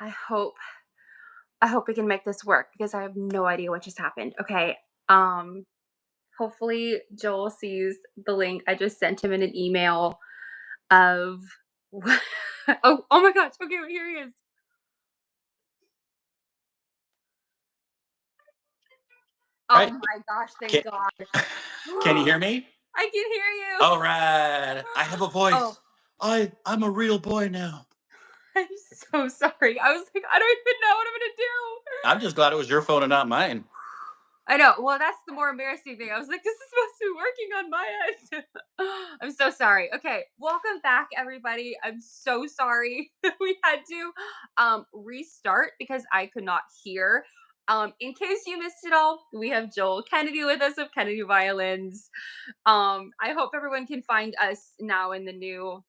I hope I hope we can make this work because I have no idea what just happened. Okay. Um Hopefully Joel sees the link I just sent him in an email of oh my gosh. Okay, here he is. Oh Right. my gosh, Can, thank God. can you hear me? I can hear you. All right. I have a Oh, voice. I'm a real boy now. I'm so sorry. I was like, I don't even know what I'm gonna do. I'm just glad it was your phone and not mine. I know. Well, that's the more embarrassing thing. I was like, this is supposed to be working on my end. I'm so sorry. Okay, welcome back, everybody. I'm so sorry that we had to restart because I could not hear. In case you missed it all, we have Joel Kennedy with us of Kennedy Violins. I hope everyone can find us now in the new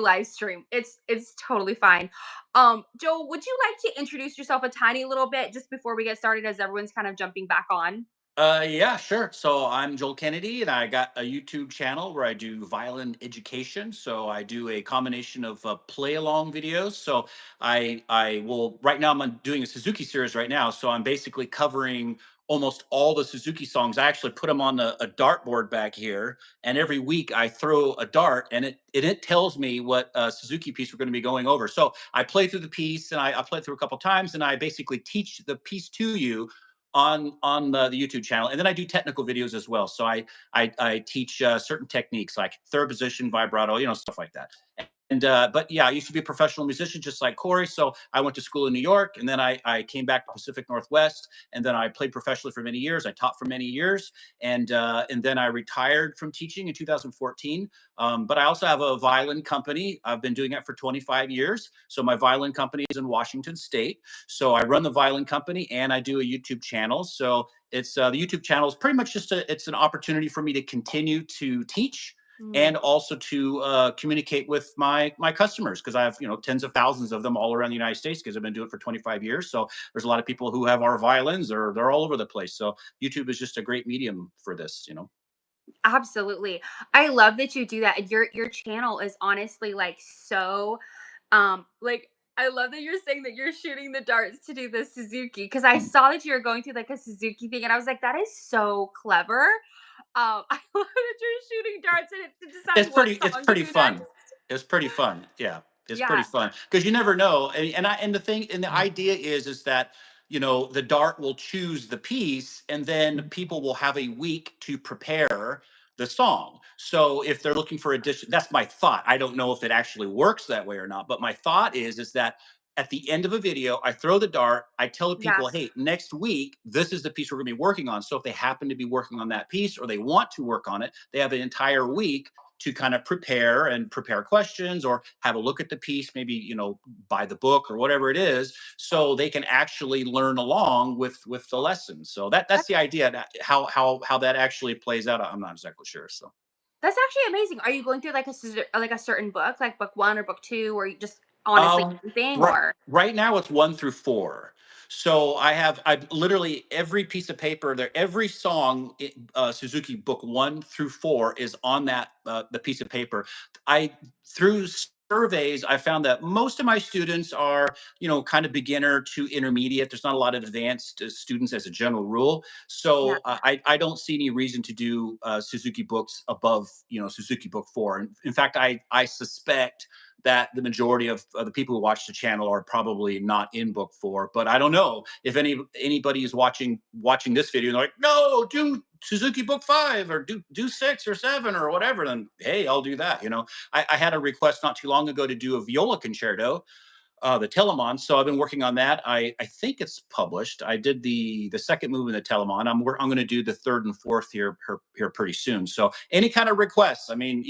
live stream. It's totally fine. Joel, would you like to introduce yourself a tiny little bit just before we get started as everyone's kind of jumping back on? Yeah, sure. So I'm Joel Kennedy, and I got a YouTube channel where I do violin education. So I do a combination of play along videos. So I will right now doing a Suzuki series right now. So I'm basically covering almost all the Suzuki songs. I actually put them on a dartboard back here, and every week I throw a dart, and it tells me what Suzuki piece we're going to be going over. So I play through the piece, and I play through a couple times, and I basically teach the piece to you on the YouTube channel, and then I do technical videos as well. So I teach certain techniques like third position, vibrato, stuff like that. And but yeah, I used to be a professional musician just like Corey. So I went to school in New York, and then I came back to Pacific Northwest, and then I played professionally for many years. I taught for many years, and then I retired from teaching in 2014. But I also have a violin company. I've been doing it for 25 years. So my violin company is in Washington State. So I run the violin company and I do a YouTube channel. So it's the YouTube channel is pretty much just it's an opportunity for me to continue to teach Mm, and also to communicate with my customers, because I have tens of thousands of them all around the United States because I've been doing it for 25 years. So there's a lot of people who have our violins. They're all over the place. So YouTube is just a great medium for this. absolutely. I love that you do that. And your channel is honestly like so like I love that you're saying that you're shooting the darts to do the Suzuki because I saw that you were going through like a Suzuki thing and I was like, that is so clever. I love that you're shooting darts and it to decide what It's song to pretty do next. fun. It's pretty fun. Yeah. It's pretty Yeah. fun because you never know. And the thing and the idea is that the dart will choose the piece, and then people will have a week to prepare the song. So if they're looking for addition, that's my thought. I don't know if it actually works that way or not, but my thought is that at the end of a video, I throw the dart, I tell the Yeah. people, hey, next week, this is the piece we're going to be working on. So if they happen to be working on that piece or they want to work on it, they have an entire week to kind of prepare questions or have a look at the piece, maybe buy the book or whatever it is, so they can actually learn along with the lesson. So that's the idea. How that actually plays out, I'm not exactly sure. So That's actually amazing. Are you going through like like a certain book, like book 1 or book 2, or you just honestly Um, anything right or right now it's 1 through 4. So I've literally every piece of paper there, every song, Suzuki book 1 through 4 is on that the piece of paper. I through surveys I found that most of my students are kind of beginner to intermediate. There's not a lot of advanced students as a general rule. yeah, So I don't see any reason to do Suzuki books above Suzuki book 4. In fact, I suspect that the majority of the people who watch the channel are probably not in book 4. But I don't know if anybody is watching this video and they're like, no, do Suzuki book 5 or do 6 or 7 or whatever. Then hey, I'll do that. I had a request not too long ago to do a viola concerto, the Telemon. So I've been working on that. I think it's published. I did the second move in the Telemon. I'm going to do the third and fourth here pretty soon. So any kind of requests. I mean,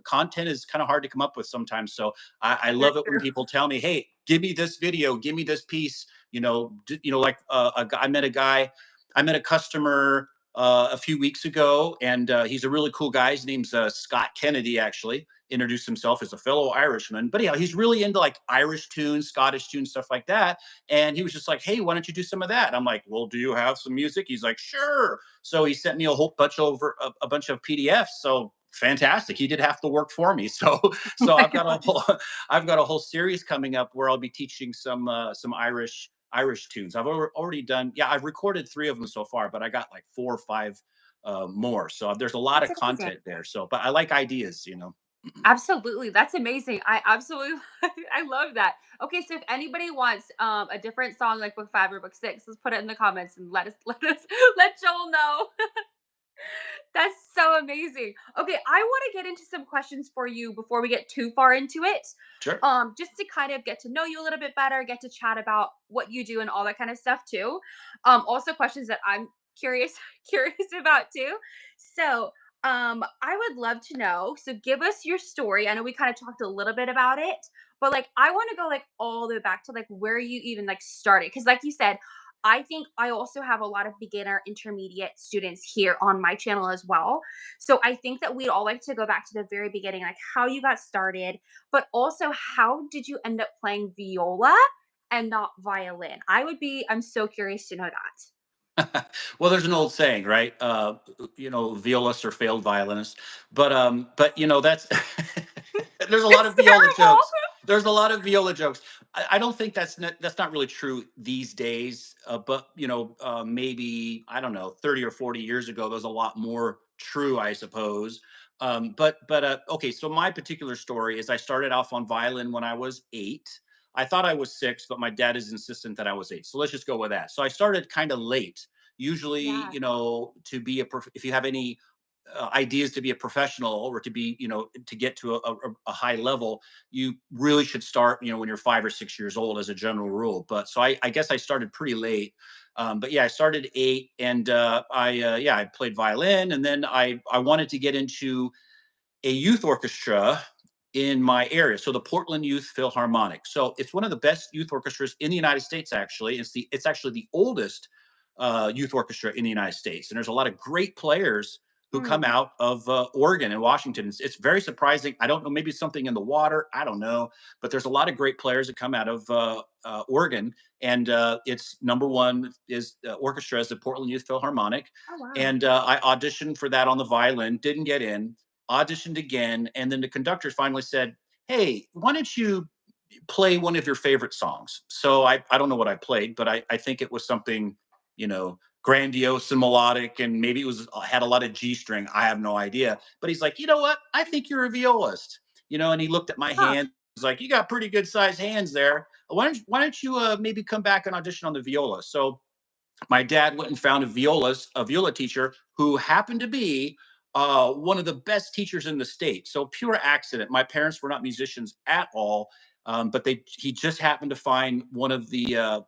content is kind of hard to come up with sometimes. So I very love it when true. people tell me, "Hey, give me this video, give me this piece." Like I met a customer a few weeks ago, and he's a really cool guy. His name's Scott Kennedy, actually introduced himself as a fellow Irishman. But yeah, he's really into like Irish tunes, Scottish tunes, stuff like that. And he was just like, "Hey, why don't you do some of that?" I'm like, "Well, do you have some music?" He's like, "Sure." So he sent me a whole bunch of PDFs. So Fantastic. He did half the work for me. So so I've got a whole I've got a whole series coming up where I'll be teaching some Irish tunes. Already done. Yeah, I've recorded 3 of them so far, but I got like 4 or 5 more. So there's a lot That's of amazing. content there. So but I like ideas, you know. Absolutely, that's amazing. I absolutely I love that. Okay, so if anybody wants a different song like book 5 or book 6, let's put it in the comments and let Joel know. That's so amazing. Okay, I want to get into some questions for you before we get too far into it. Sure. Just to kind of get to know you a little bit better, get to chat about what you do and all that kind of stuff too. Also questions that I'm curious curious about too. So, I would love to know. So, give us your story. I know we kind of talked a little bit about it, but like I want to go like all the way back to like where you even like started, because like you said, I think I also have a lot of beginner, intermediate students here on my channel as well. So I think that we'd all like to go back to the very beginning, like how you got started, but also how did you end up playing viola and not violin? I'm so curious to know that. Well, there's an old saying, right? You know, violists are failed violinists, but you know that's there's a lot It's of viola terrible. jokes. There's a lot of viola jokes. I don't think that's not really true these days. But you know, maybe I don't know, 30 or 40 years ago, there's a lot more true, I suppose. But okay, so my particular story is I started off on violin when I was 8. I thought I was 6, but my dad is insistent that I was 8. So let's just go with that. So I started kind of late. Usually, Yeah. you know, to be if you have any ideas to be a professional or to be, you know, to get to a high level, you really should start, you know, when you're 5 or 6 years old as a general rule. But so I guess I started pretty late. But yeah, I started 8, and yeah, I played violin, and then I wanted to get into a youth orchestra in my area. So the Portland Youth Philharmonic. So it's one of the best youth orchestras in the United States. Actually, it's actually the oldest youth orchestra in the United States, and there's a lot of great players who come Mm. out of Oregon and Washington. It's very surprising. I don't know, maybe something in the water. I don't know, but there's a lot of great players that come out of Oregon, and its number one is orchestra is the Portland Youth Philharmonic. Oh wow. And I auditioned for that on the violin, didn't get in, auditioned again, and then the conductor finally said, "Hey, why don't you play one of your favorite songs?" So I don't know what I played, but I think it was something, you know, grandiose and melodic, and maybe it was had a lot of G string. I have no idea. But he's like, you know what? I think you're a violist, you know. And he looked at my Huh. hand. He's like, you got pretty good sized hands there. Why don't you maybe come back and audition on the viola? So my dad went and found a viola teacher who happened to be one of the best teachers in the state. So pure accident. My parents were not musicians at all, but he just happened to find one of the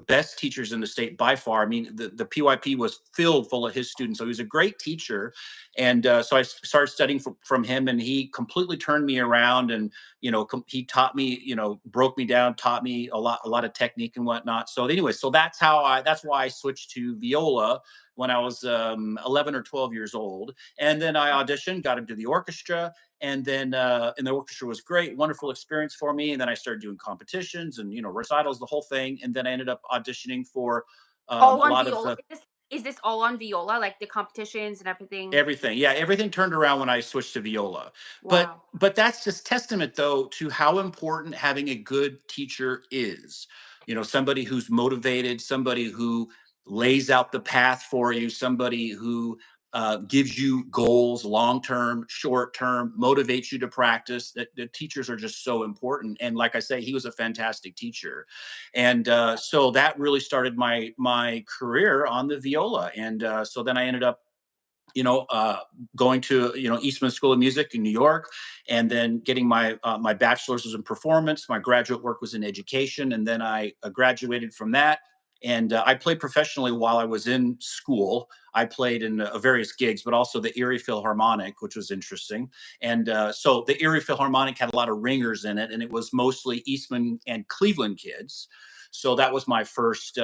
best teachers in the state by far. I mean, the PYP was filled full of his students, so he was a great teacher. And so I started studying from him, and he completely turned me around. And you know, he taught me, you know, broke me down, taught me a lot of technique and whatnot. So anyway, so that's why I switched to viola when I was 11 or 12 years old. And then I auditioned, got into the orchestra, and the orchestra was great, wonderful experience for me. And then I started doing competitions and, you know, recitals, the whole thing. And then I ended up auditioning for All a on lot of viola. Is this all on viola, like the competitions and everything? everything. Yeah, everything turned around when I switched to viola. But Wow. that's just testament though to how important having a good teacher is. You know, somebody who's motivated, somebody who lays out the path for you, somebody who gives you goals, long term, short term, motivates you to practice. That the teachers are just so important. And like I say, he was a fantastic teacher, and so that really started my career on the viola. And so then I ended up, you know, going to, you know, Eastman School of Music in New York, and then getting my bachelor's was in performance. My graduate work was in education, and then I graduated from that. And I played professionally while I was in school. I played in various gigs, but also the Erie Philharmonic, which was interesting. And so the Erie Philharmonic had a lot of ringers in it, and it was mostly Eastman and Cleveland kids. So that was my first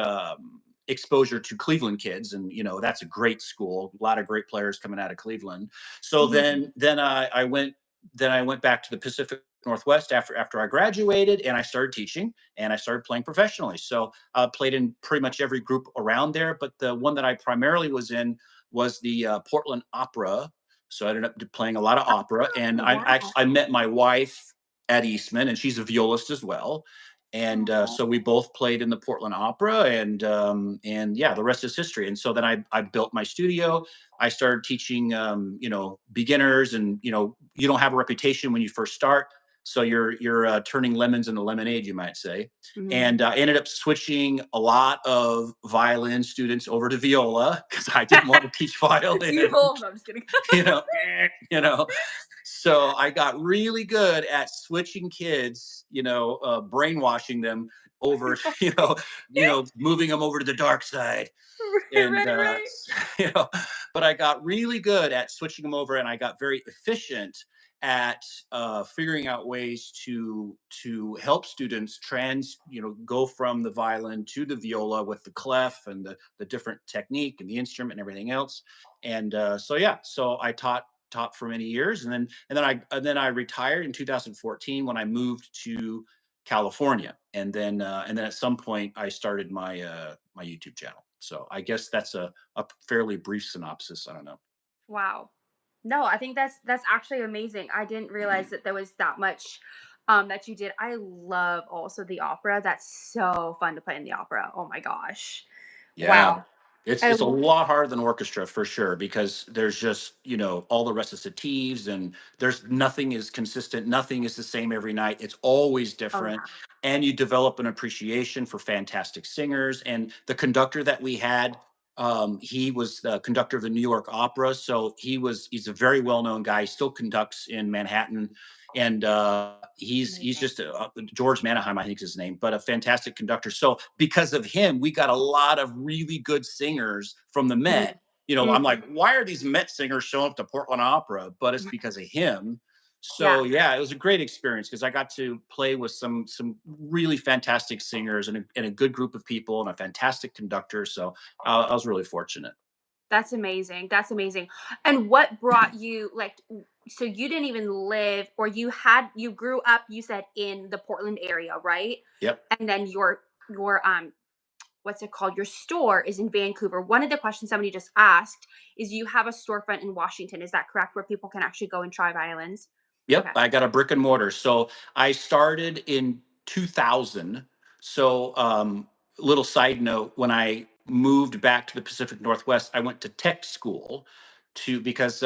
exposure to Cleveland kids, and you know that's a great school, a lot of great players coming out of Cleveland. So Mhm. then I went back to the Pacific Northwest after I graduated, and I started teaching, and I started playing professionally. So I played in pretty much every group around there, but the one that I primarily was in was the Portland Opera, So I ended up playing a lot of opera, and Oh, wow. I met my wife at Eastman, and she's a violist as well. And Aw. so we both played in the Portland Opera, and yeah, the rest is history. And so then I built my studio. I started teaching, beginners, and you don't have a reputation when you first start, so you're turning lemons into lemonade, you might say. Mhm. And ended up switching a lot of violin students over to viola because I didn't want to teach violin. Evil. No, I'm just kidding. you know, you know. So I got really good at switching kids, brainwashing them over, moving them over to the dark side. Right, And right, right. you know, but I got really good at switching them over, and I got very efficient at figuring out ways to help students go from the violin to the viola with the clef and the different technique and the instrument and everything else. And so yeah, so I taught for many years, and then I retired in 2014 when I moved to California, and then at some point I started my YouTube channel. So I guess that's a fairly brief synopsis. I don't know. Wow. No, I think that's actually amazing. I didn't realize that there was that much that you did. I love also the opera. That's so fun to play in the opera. Oh my gosh. Yeah. Wow. I It's a lo- lot harder than orchestra for sure because there's just, all the recitatives, and there's nothing is consistent, nothing is the same every night. It's always oh different. yeah. And you develop an appreciation for fantastic singers. And the conductor that we had, he was the conductor of the New York Opera. So he's a very well-known guy. He still conducts in Manhattan. And he's Amazing. just George Manaheim, I think is his name, but a fantastic conductor. So because of him, we got a lot of really good singers from the Mhm. Met. I'm Mhm. like, why are these Met singers showing up to Portland Opera? But it's because of him. Yeah. So yeah, it was a great experience because I got to play with some really fantastic singers and a good group of people and a fantastic conductor. So I was really fortunate. That's amazing. That's amazing. And what brought you so you didn't even live, or you grew up, you said, in the Portland area, right? Yep. And then your what's it called? Your store is in Vancouver. One of the questions somebody just asked is, you have a storefront in Washington. Is that correct, where people can actually go and try violins? Yep, Okay. I got a brick and mortar. So I started in 2000. So, little side note: when I moved back to the Pacific Northwest, I went to tech school because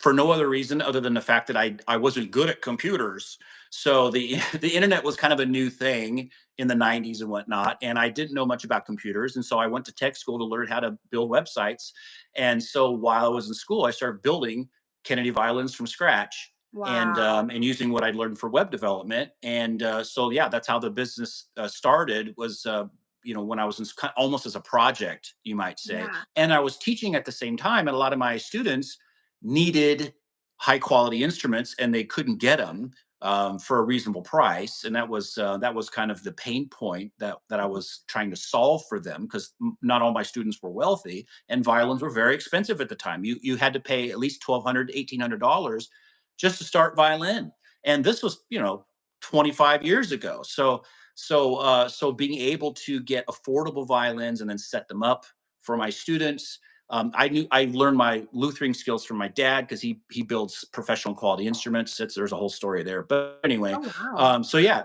for no other reason other than the fact that I wasn't good at computers. So the the internet was kind of a new thing in the 90s and whatnot, and I didn't know much about computers, and so I went to tech school to learn how to build websites. And so while I was in school, I started building Kennedy violins from scratch, Wow. and using what I'd learned for web development. And so yeah, that's how the business started. Was when I was almost as a project, you might say, Yeah. and I was teaching at the same time, and a lot of my students needed high quality instruments, and they couldn't get them for a reasonable price, and that was kind of the pain point that I Mhm. was trying to solve for them because not all my students were wealthy, and violins were very expensive at the time. You had to pay at least $1,200 to $1,800 just to start violin, and this was 25 years ago. So being able to get affordable violins and then set them up for my students. I learned my Luthering skills from my dad because he builds professional quality instruments. There's a whole story there, but anyway. Oh wow. So yeah,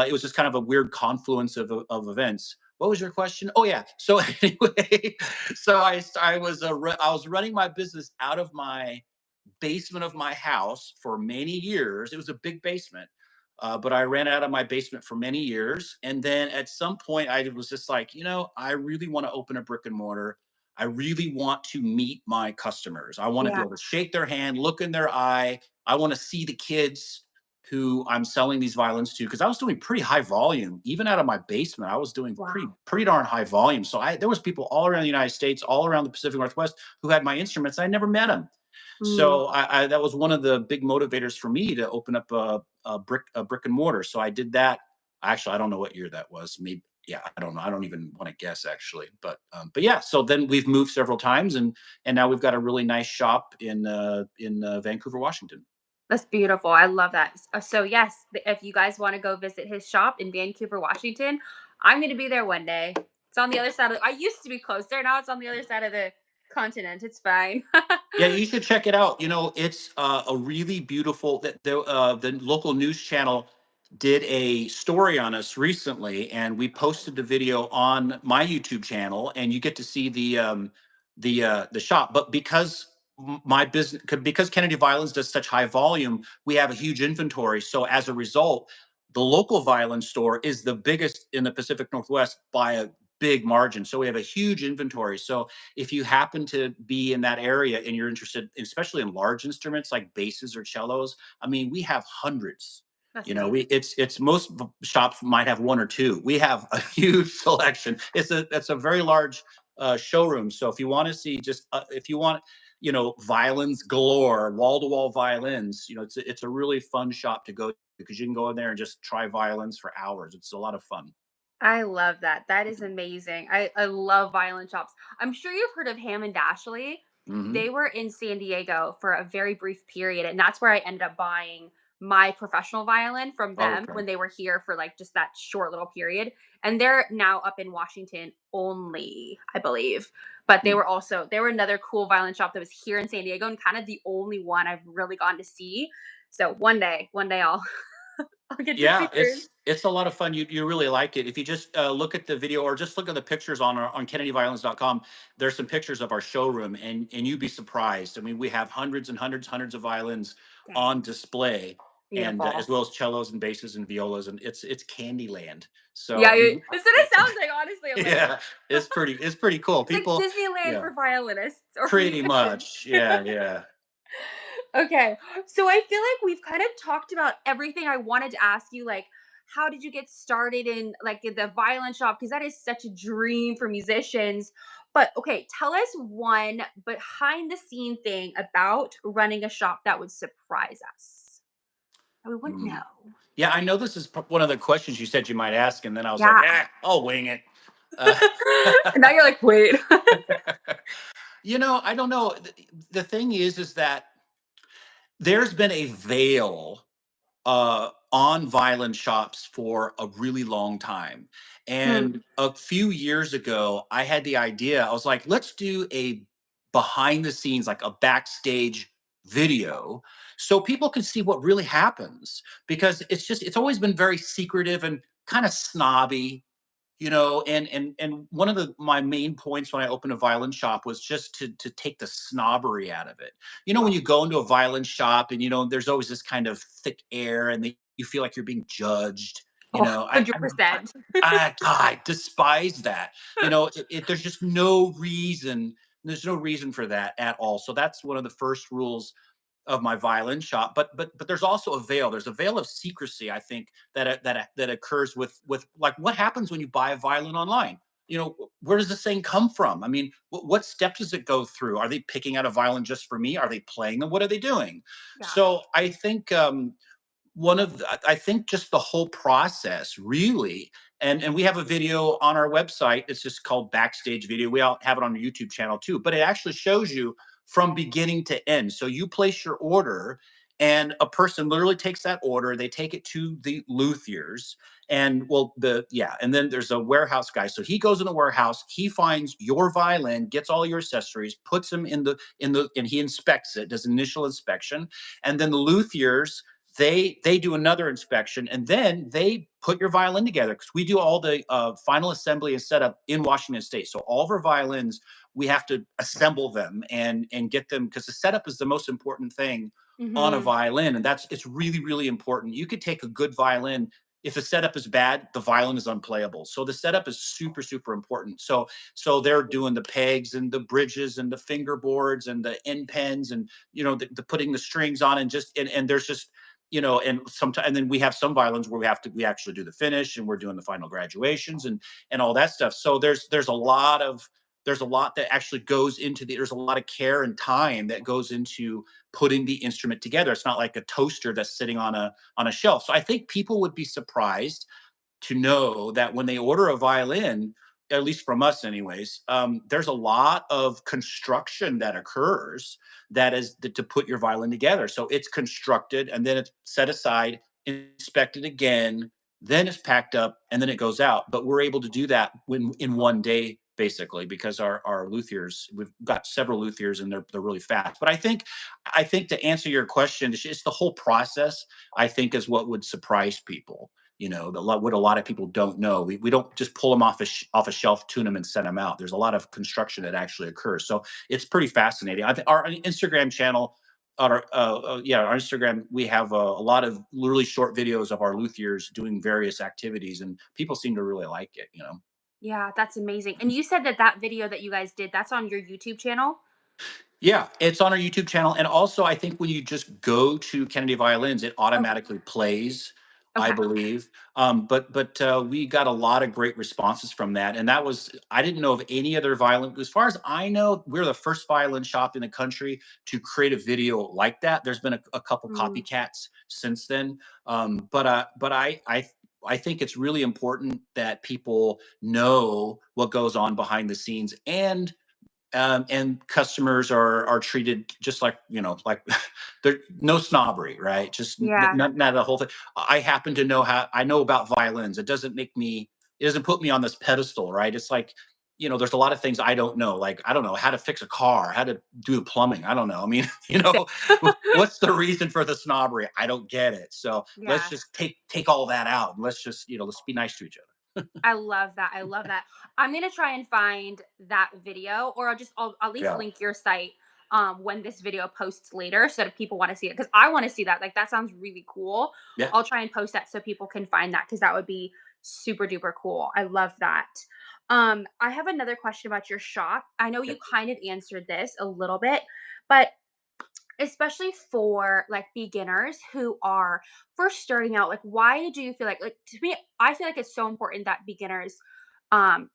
it was just kind of a weird confluence of events. What was your question? Oh yeah. So anyway, so I was running my business out of my basement of my house for many years. It was a big basement, but I ran out of my basement for many years. And then at some point, I was just like, I really want to open a brick and mortar. I really want to meet my customers. I want to be Yeah. able to shake their hand, look in their eye. I want to see the kids who I'm selling these violins to because I was doing pretty high volume, even out of my basement. I was doing pretty Wow. pretty darn high volume. So there was people all around the United States, all around the Pacific Northwest who had my instruments. I never met them. Mm. So that was one of the big motivators for me to open up a brick and mortar. So I did that. Actually, I don't know what year that was. Maybe, yeah, I don't know. I don't even want to guess actually. But yeah. So then we've moved several times, and now we've got a really nice shop in Vancouver, Washington. That's beautiful. I love that. So yes, if you guys want to go visit his shop in Vancouver, Washington, I'm going to be there one day. It's on the other side of I used to be closer, now it's on the other side of the continent. It's fine. Yeah, you should check it out. You know, it's a really beautiful. The local news channel did a story on us recently, and we posted the video on my YouTube channel, and you get to see the shop. But because my business, because Kennedy Violins does such high volume, we have a huge inventory. So as a result, the local violin store is the biggest in the Pacific Northwest by a big margin. So we have a huge inventory. So if you happen to be in that area and you're interested, especially in large instruments like basses or cellos, I mean, we have hundreds. That's You know, we amazing. it's most shops might have one or two. We have a huge selection. It's a very large showroom. So if you want to see just if you want, you know, violins galore, wall to wall violins, you know, it's a really fun shop to go to because you can go in there and just try violins for hours. It's a lot of fun. I love that. That is amazing. I love violin shops. I'm sure you've heard of Ham and Dashley. Hmm. They were in San Diego for a very brief period, and that's where I ended up buying my professional violin from them Okay. when they were here for like just that short little period. And they're now up in Washington only, I believe. But they were another cool violin shop that was here in San Diego and kind of the only one I've really gone to see. So one day I'll get to see Yeah, yours. it's a lot of fun. You really like it. If you just look at the video or just look at the pictures on kennedyviolins.com, there's some pictures of our showroom, and you'd be surprised. I mean, we have hundreds and hundreds of violins Dang, on display, and beautiful. as well as cellos and basses and violas, and it's Candyland. So Yeah, that's what it sounds like, honestly. I'm like, yeah, it's pretty cool. it's like People, Disneyland yeah, for violinists or pretty musicians. much. Yeah, yeah. Okay. So I feel like we've kind of talked about everything I wanted to ask you, like how did you get started in like in the violin shop? Because that is such a dream for musicians. But okay, tell us one behind the scene thing about running a shop that would surprise us. That we wouldn't Mm. know. Yeah, I know this is one of the questions you said you might ask, and then I was like, Yeah. I'll wing it. Uh, And now you're like, wait. you know, I don't know. The thing is that there's been a veil on violin shops for a really long time. Hmm. And a few years ago, I had the idea. I was like, let's do a behind the scenes, like a backstage video, so people can see what really happens. Because it's always been very secretive and kind of snobby, you know. And one of my main points when I opened a violin shop was just to take the snobbery out of it. You know, when you go into a violin shop and, you know, there's always this kind of thick air, and you feel like you're being judged. You Oh, know, I 100%. I despise that. You know, there's just no reason. There's no reason for that at all. So that's one of the first rules of my violin shop. But there's also a veil. There's a veil of secrecy, I think, that occurs with like what happens when you buy a violin online. You know, where does this thing come from? I mean, what steps does it go through? Are they picking out a violin just for me? Are they playing them? What are they doing? Yeah. So I think I think just the whole process really. And we have a video on our website. It's just called Backstage Video. We all have it on the YouTube channel too, but it actually shows you from beginning to end. So you place your order, and a person literally takes that order, they take it to the luthiers, and well, and then there's a warehouse guy. So he goes in the warehouse, he finds your violin, gets all your accessories, puts them and he inspects it, does initial inspection. And then the luthiers, they do another inspection, and then they put your violin together, because we do all the final assembly and setup in Washington State. So all of our violins, we have to assemble them and get them, because the setup is the most important thing on a Hmm. violin, and it's really important. You could take a good violin. If the setup is bad, the violin is unplayable. So the setup is super important. So they're doing the pegs and the bridges and the fingerboards and the end pens, and, you know, the putting the strings on, and there's just, you know. And sometimes, and then we have some violins where we actually do the finish, and we're doing the final graduations and all that stuff. So there's a lot that actually goes into there's a lot of care and time that goes into putting the instrument together. It's not like a toaster that's sitting on a shelf. So I think people would be surprised to know that when they order a violin, at least from us anyways, there's a lot of construction that occurs, to put your violin together. So it's constructed, and then it's set aside, inspected again, then it's packed up, and then it goes out. But we're able to do that in one day basically, because our luthiers, we've got several luthiers and they're really fast. But I think to answer your question, it's the whole process. I think is what would surprise people. What a lot of people don't know. We don't just pull them off a shelf, tune them, and send them out. There's a lot of construction that actually occurs. So it's pretty fascinating. Our Instagram channel, our Instagram, we have a lot of really short videos of our luthiers doing various activities, and people seem to really like it. Yeah, that's amazing. And you said that that video that you guys did, that's on your YouTube channel? Yeah, it's on our YouTube channel, and also I think when you just go to Kennedy Violins, it Okay. automatically plays, I Okay. believe. But we got a lot of great responses from that, and that was I didn't know of any other violin. As far as I know, we're the first violin shop in the country to create a video like that. There's been a couple Mm, copycats since then, but I think it's really important that people know what goes on behind the scenes, and customers are treated just like like there no snobbery, right? Just yeah. not the whole thing. I happen to know how I know about violins. It doesn't put me on this pedestal, right? It's like there's a lot of things I don't know. Like I don't know how to fix a car, how to do plumbing. I don't know. I mean, Same. what's the reason for the snobbery? I don't get it. So let's Yeah. just take all that out and let's just let's be nice to each other. I love that. I love that. I'm gonna try and find that video, or I'll at least Yeah, link your site when this video posts later, so that if people want to see it, because I want to see that. Like that sounds really cool. yeah, I'll try and post that so people can find that, because that would be super duper cool. I love that. I have another question about your shop. I know yeah. you kind of answered this a little bit, but especially for like beginners who are first starting out, like why do you feel like to me, I feel like it's so important that beginners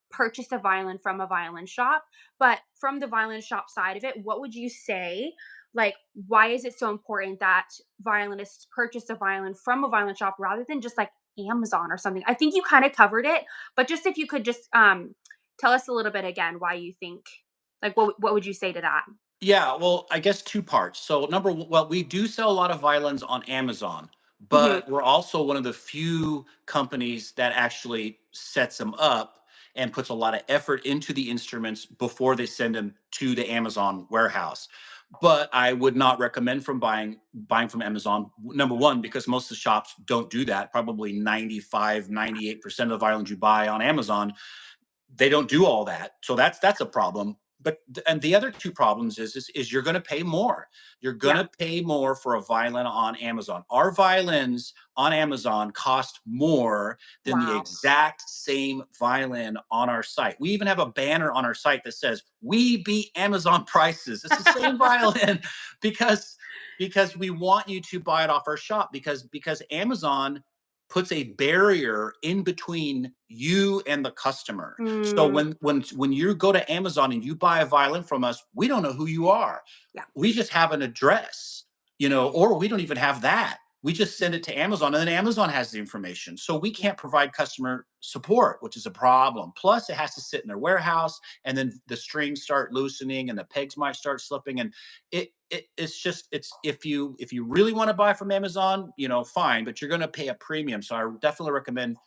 purchase a violin from a violin shop. But from the violin shop side of it, what would you say, like why is it so important that violinists purchase a violin from a violin shop rather than just like Amazon or something? I think you kind of covered it, but just if you could just tell us a little bit again why you think, like what would you say to that? Yeah, well, I guess two parts. So well, we do sell a lot of violins on Amazon, Hmm. but we're also one of the few companies that actually sets them up and puts a lot of effort into the instruments before they send them to the Amazon warehouse. But I would not recommend buying from Amazon. Number one, because most of the shops don't do that. Probably 98% of the violins you buy on Amazon, they don't do all that. So that's a problem. And the other two problems is you're going to pay more. You're going Yeah. to pay more for a violin on Amazon. Our violins on Amazon cost more than the Wow. exact same violin on our site. We even have a banner on our site that says "We beat Amazon prices." It's the same violin because because we want you to buy it off our shop because Amazon puts a barrier in between you and the customer. So Mm, when you go to Amazon and you buy a violin from us, we don't know who you are. yeah. We just have an address, or we don't even have that. We just send it to Amazon and then Amazon has the information. So we Yeah. can't provide customer support, which is a problem. Plus it has to sit in their warehouse and then the strings start loosening and the pegs might start slipping, and it's if you really want to buy from Amazon, fine, but you're going to pay a premium. So I definitely recommend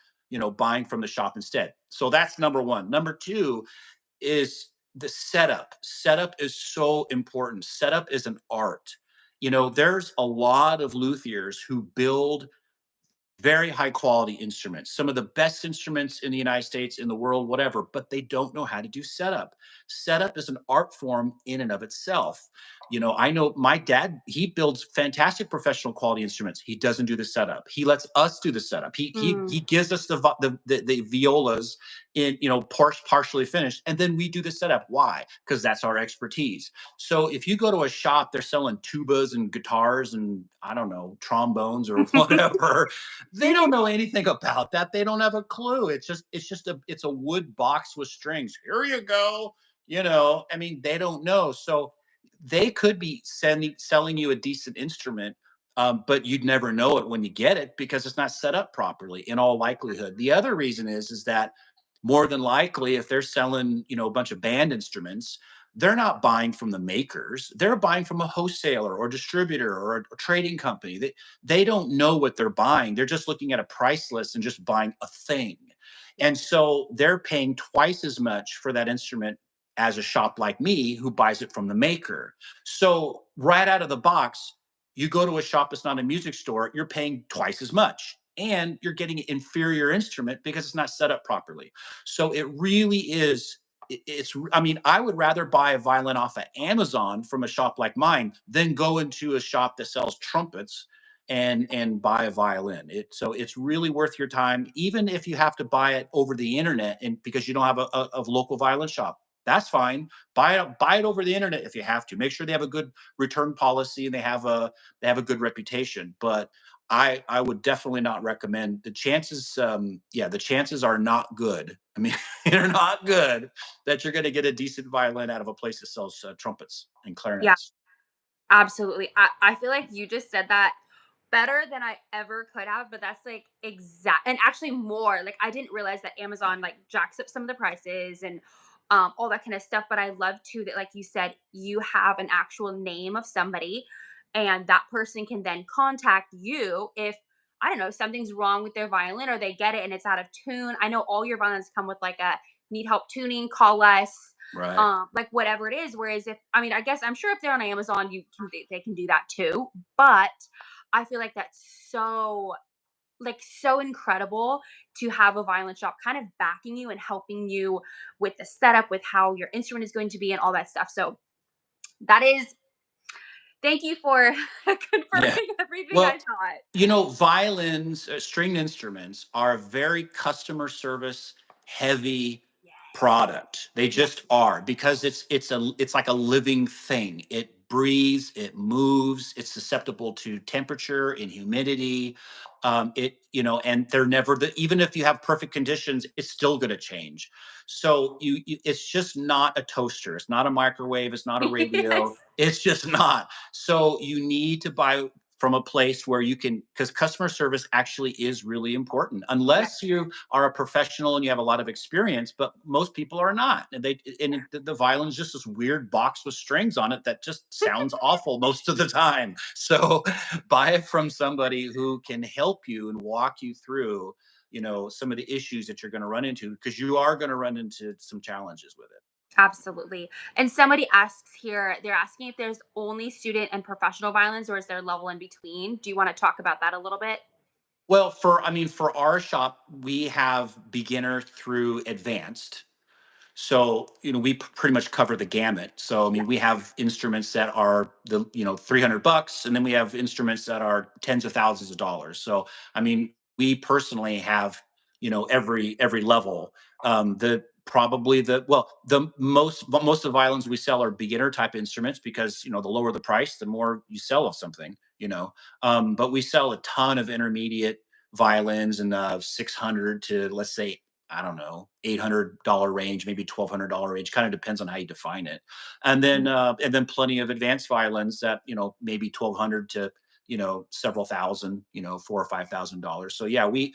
buying from the shop instead. So that's number one. Number two is the setup. Setup is so important. Setup is an art. There's a lot of luthiers who build very high quality instruments, some of the best instruments in the United States, in the world, whatever, but they don't know how to do setup. Setup is an art form in and of itself. I know my dad, he builds fantastic professional quality instruments. He doesn't do the setup. He lets us do the setup. He Mm, gives us the violas in, partially finished, and then we do the setup. Why? Because that's our expertise. So if you go to a shop, they're selling tubas and guitars and I don't know, trombones or whatever. They don't know anything about that. They don't have a clue. It's a wood box with strings. Here you go. I mean, they don't know. So they could be selling you a decent instrument, but you'd never know it when you get it because it's not set up properly in all likelihood. The other reason is that more than likely, if they're selling, a bunch of band instruments, they're not buying from the makers. They're buying from a wholesaler or distributor or a trading company. They don't know what they're buying. They're just looking at a price list and just buying a thing. And so they're paying twice as much for that instrument as a shop like me who buys it from the maker. So right out of the box, you go to a shop that's not a music store, you're paying twice as much and you're getting an inferior instrument because it's not set up properly. So it really is I mean, I would rather buy a violin off of Amazon from a shop like mine than go into a shop that sells trumpets and buy a violin. So it's really worth your time, even if you have to buy it over the internet and because you don't have a local violin shop. That's fine. Buy it over the internet if you have to. Make sure they have a good return policy and they have a good reputation. But I would definitely not recommend the chances. Yeah, the chances are not good. I mean, they're not good that you're going to get a decent violin out of a place that sells trumpets and Yeah, clarinets. absolutely. I feel like you just said that better than I ever could have, but that's like exact and actually more. Like I didn't realize that Amazon like jacks up some of the prices and all that kind of stuff. But I love too that, like you said, you have an actual name of somebody, and that person can then contact you if I don't know something's wrong with their violin or they get it and it's out of tune. I know all your violins come with like a need help tuning, call us, Right. like whatever it is. Whereas if I mean, I guess I'm sure if they're on Amazon, they can do that too. But I feel like that's so like so incredible to have a violin shop kind of backing you and helping you with the setup, with how your instrument is going to be and all that stuff. So that is thank you for Yeah. confirming everything I Well, thought. violins, stringed instruments are a very customer service heavy Yes. product. They Yeah. just are because it's like a living thing. It breathes, it moves, it's susceptible to temperature and humidity. And they're never even if you have perfect conditions, it's still going to change. So it's just not a toaster. It's not a microwave. It's not a radio. Yes. It's just not. So you need to buy from a place where you can, because customer service actually is really important Yes. unless you are a professional and you have a lot of experience, but most people are not. The violin's just this weird box with strings on it that just sounds awful most of the time. So buy it from somebody who can help you and walk you through some of the issues that you're going to run into because you are going to run into some challenges with it. Absolutely. And somebody asks here, they're asking if there's only student and professional violins or is there a level in between? Do you want to talk about that a little bit? Well, for our shop, we have beginner through advanced. So, we pretty much cover the gamut. So, I Yeah. mean, we have instruments that are $300, and then we have instruments that are tens of thousands of dollars. So, I mean, we personally have, every level. The probably the well, the most of the violins we sell are beginner type instruments because the lower the price, the more you sell of something. But we sell a ton of intermediate violins in the 600 to let's say I don't know, $800 range, maybe $1,200 range, kind of depends on how you define it. Mhm. And then plenty of advanced violins that, maybe 1,200 to, several thousand, $4,000 or $5,000. So yeah, we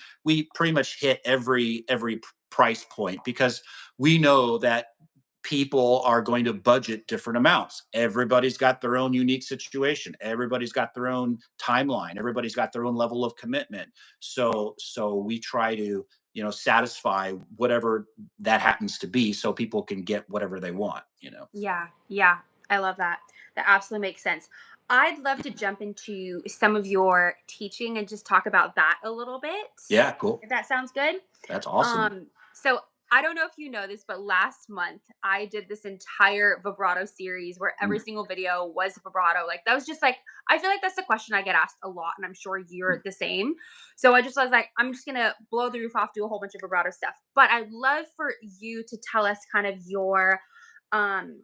pretty much hit every price point because we know that people are going to budget different amounts. Everybody's got their own unique situation. Everybody's got their own timeline. Everybody's got their own level of commitment. So we try to, satisfy whatever that happens to be so people can get whatever they want. Yeah, yeah, I love that. That absolutely makes sense. I'd love to jump into some of your teaching and just talk about that a little bit, Yeah, cool. if that sounds good. That's awesome. So I don't know if you know this, but last month I did this entire vibrato series where every Mm, single video was vibrato. Like that was just like I feel like that's a question I get asked a lot, and I'm sure you're mm. the same. So I just was like, I'm just gonna blow the roof off, do a whole bunch of vibrato stuff. But I'd love for you to tell us kind of your um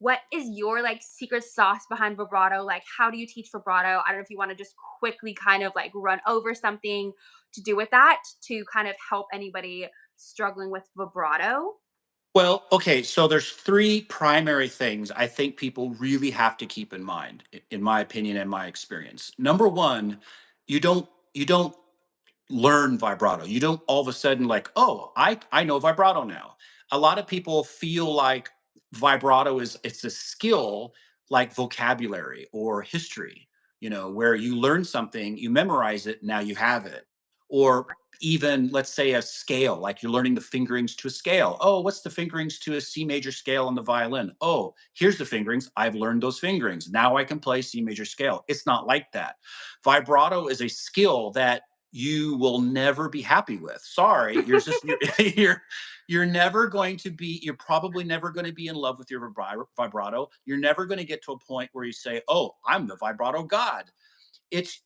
what is your like secret sauce behind vibrato? Like how do you teach vibrato? I don't know if you want to just quickly kind of like run over something to do with that to kind of help anybody struggling with vibrato. Well, okay, so there's three primary things I think people really have to keep in mind, in my opinion and my experience. Number one, you don't learn vibrato. You don't all of a sudden like, oh, I know vibrato now. A lot of people feel like vibrato is it's a skill like vocabulary or history, where you learn something, you memorize it, now you have it. Or even let's say a scale, like you're learning the fingerings to a scale. Oh, what's the fingerings to a C major scale on the violin? Oh, here's the fingerings. I've learned those fingerings. Now I can play C major scale. It's not like that. Vibrato is a skill that you will never be happy with. Sorry, you're never going to be, you're probably never going to be in love with your vibrato. You're never going to get to a point where you say, "Oh, I'm the vibrato god." It's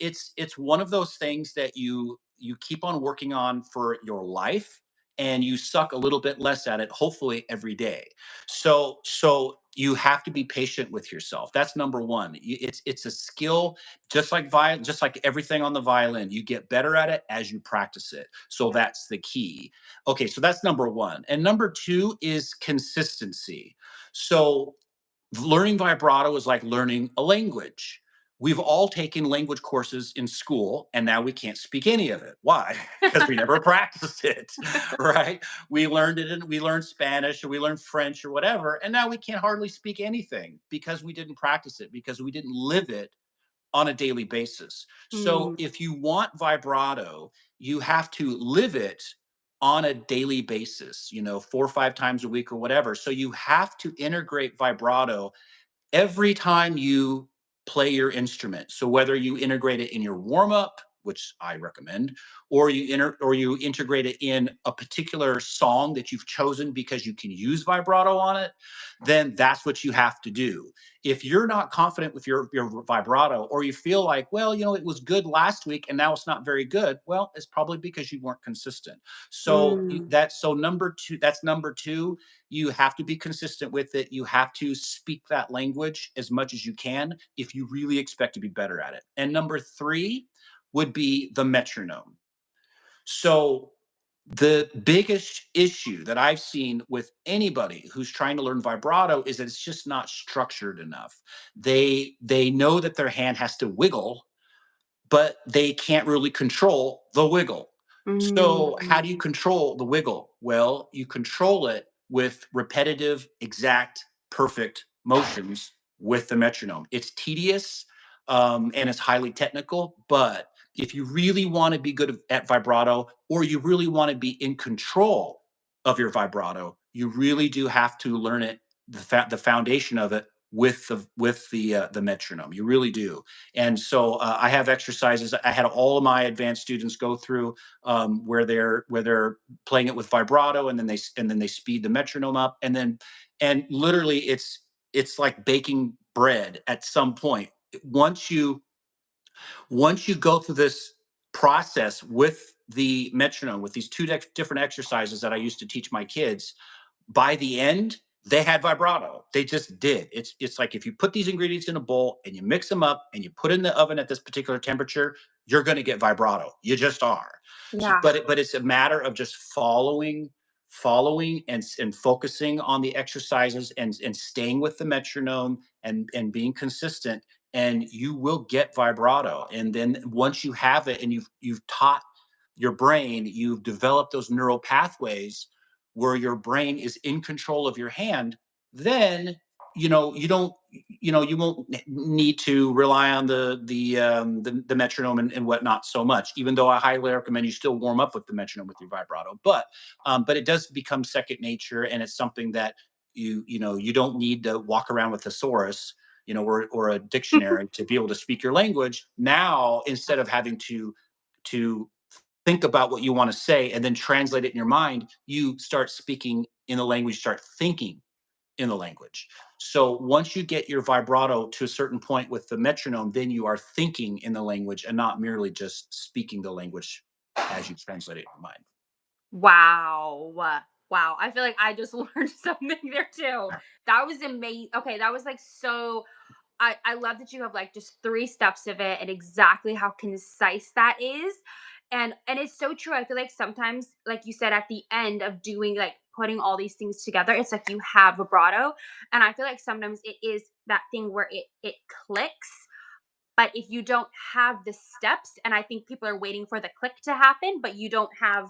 one of those things that you keep on working on for your life, and you suck a little bit less at it, hopefully every day. So you have to be patient with yourself. That's number one. It's a skill, just like just like everything on the violin. You get better at it as you practice it. So Yeah. that's the key. Okay, so that's number one. And number two is consistency. So learning vibrato is like learning a language. We've all taken language courses in school, and now we can't speak any of it. Why? Because we never practiced it, right? We learned it, and we learned Spanish, or we learned French, or whatever, and now we can't hardly speak anything because we didn't practice it, because we didn't live it on a daily basis. So Mm, if you want vibrato, you have to live it on a daily basis, 4 or 5 times a week or whatever. So you have to integrate vibrato every time you play your instrument. So whether you integrate it in your warm up, which I recommend, or you integrate it in a particular song that you've chosen because you can use vibrato on it, then that's what you have to do. If you're not confident with your vibrato, or you feel like, well, it was good last week and now it's not very good, well, it's probably because you weren't consistent. So mm. that's number two. You have to be consistent with it. You have to speak that language as much as you can if you really expect to be better at it. And number three would be the metronome. So, the biggest issue that I've seen with anybody who's trying to learn vibrato is that it's just not structured enough. They know that their hand has to wiggle, but they can't really control the wiggle. So, how do you Mm. control the wiggle? Well, you control it with repetitive, exact, perfect motions with the metronome. It's tedious, and it's highly technical, but if you really want to be good at vibrato, or you really want to be in control of your vibrato, you really do have to learn it, the foundation of it, with the metronome. You really do. And so I have exercises. I had all of my advanced students go through, where they're playing it with vibrato, and then they speed the metronome up, and literally it's like baking bread at some point. Once you once you go through this process with the metronome, with these two different exercises that I used to teach my kids, by the end, they had vibrato. They just did. It's like if you put these ingredients in a bowl and you mix them up and you put it in the oven at this particular temperature, you're going to get vibrato. You just are. So, Yeah. but it's a matter of just following and focusing on the exercises, and staying with the metronome, and being consistent, and you will get vibrato. And then once you have it, and you've taught your brain, you've developed those neural pathways where your brain is in control of your hand, then you don't you won't need to rely on the metronome and whatnot so much. Even though I highly recommend you still warm up with the metronome with your vibrato, but it does become second nature, and it's something that you don't need to walk around with a thesaurus, or a dictionary to be able to speak your language. Now, instead of having to think about what you want to say and then translate it in your mind, you start speaking in the language, start thinking in the language. So once you get your vibrato to a certain point with the metronome, then you are thinking in the language and not merely just speaking the language as you translate it in your mind. Wow. Wow. I feel like I just learned something there too. That was amazing. Okay, that was like so I love that you have like just 3 steps of it and exactly how concise that is. And it's so true. I feel like sometimes, like you said, at the end of doing like putting all these things together, it's like you have vibrato. And I feel like sometimes it is that thing where it clicks. But if you don't have the steps, and I think people are waiting for the click to happen, but you don't have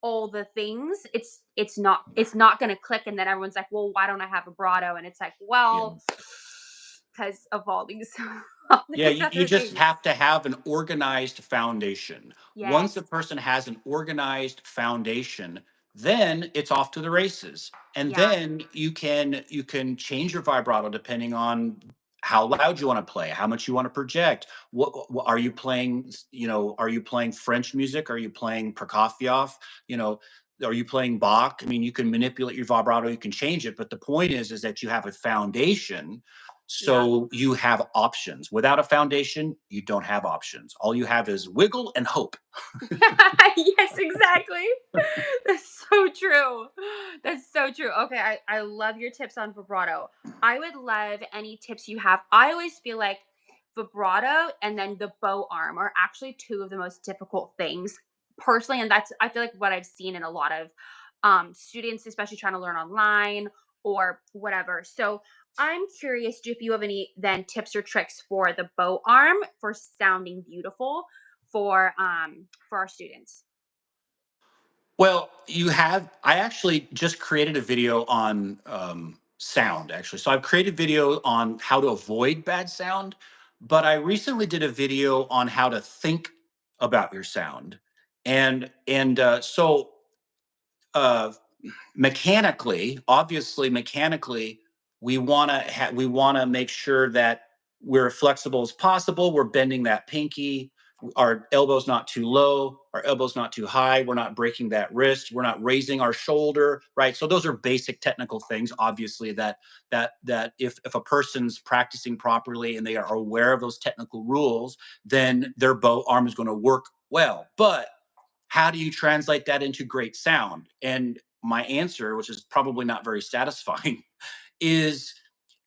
all the things, it's not gonna click, and then everyone's like, well, why don't I have vibrato? And it's like, Yeah. well, because of all these all Yeah, these you other just things. have to have an organized foundation. Once a Yes. person has an organized foundation, then it's off to the races. And Yeah. then you can change your vibrato depending on how loud you want to play, how much you want to project. What are you playing, are you playing French music? Are you playing Prokofiev? You know, are you playing Bach? I mean, you can manipulate your vibrato, you can change it, but the point is that you have a foundation, Yeah. so you have options. Without a foundation, you don't have options. All you have is wiggle and hope. Yes, exactly. That's so true. That's so true. Okay, I love your tips on vibrato. I would love any tips you have. I always feel like vibrato and then the bow arm are actually two of the most difficult things personally. And that's, I feel like, what I've seen in a lot of students, especially trying to learn online or whatever. So I'm curious if you have any then tips or tricks for the bow arm for sounding beautiful for our students. Well, I actually just created a video on sound, actually. So I've created video on how to avoid bad sound, but I recently did a video on how to think about your sound. And uh, mechanically, we want to make sure that we're flexible as possible. We're bending that pinky, our elbow's not too low, our elbow's not too high, we're not breaking that wrist, we're not raising our shoulder, right? So those are basic technical things, obviously, that if a person's practicing properly and they are aware of those technical rules, then their bow arm is going to work well. But how do you translate that into great sound? And my answer, which is probably not very satisfying, is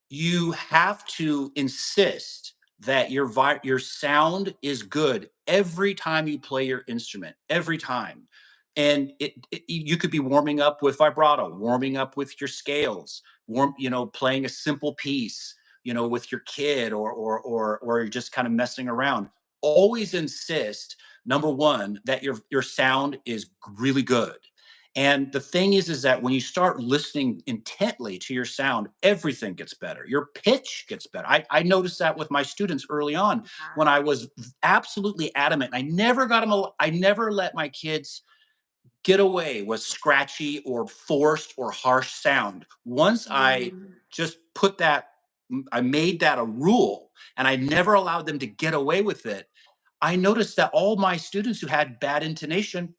you have to insist that your sound is good every time you play your instrument, every time. And you could be warming up with vibrato, warming up with your scales, playing a simple piece, with your kid, or you're just kind of messing around. Always insist, number one, that your sound is really good. And the thing is that when you start listening intently to your sound, everything gets better. Your pitch gets better. I noticed that with my students early on Yeah. when I was absolutely adamant. I never let my kids get away with scratchy or forced or harsh sound. Once I Mm. just I made that a rule and I never allowed them to get away with it. I noticed that all my students who had bad intonation,